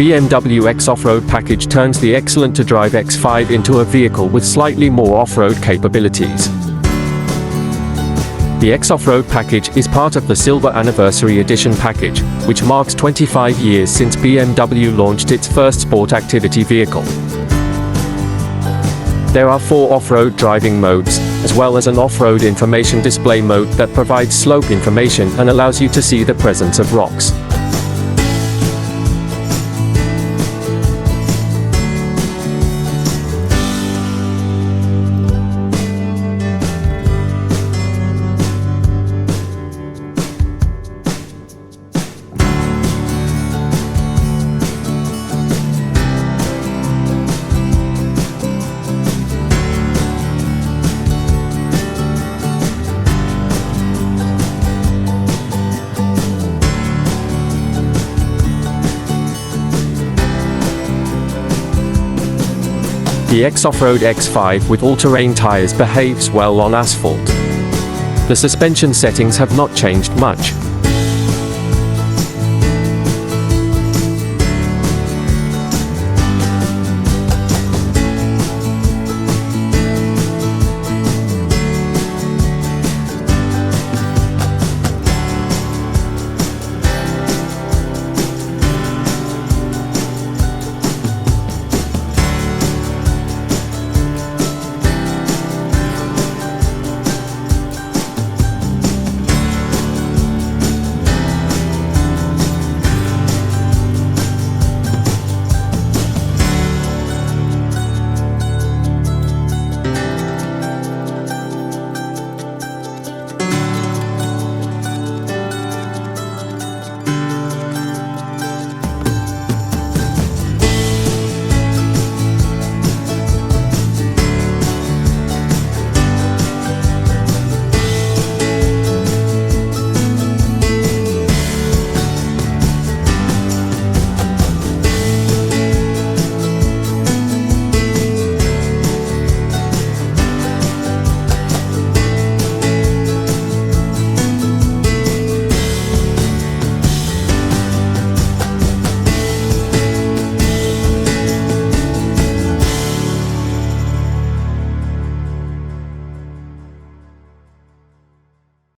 BMW xOffroad package turns the excellent-to-drive X5 into a vehicle with slightly more off-road capabilities. The xOffroad package is part of the Silver Anniversary Edition package, which marks 25 years since BMW launched its first sport activity vehicle. There are 4 off-road driving modes, as well as an off-road information display mode that provides slope information and allows you to see the presence of rocks. The xOffroad X5 with all-terrain tires behaves well on asphalt. The suspension settings have not changed much.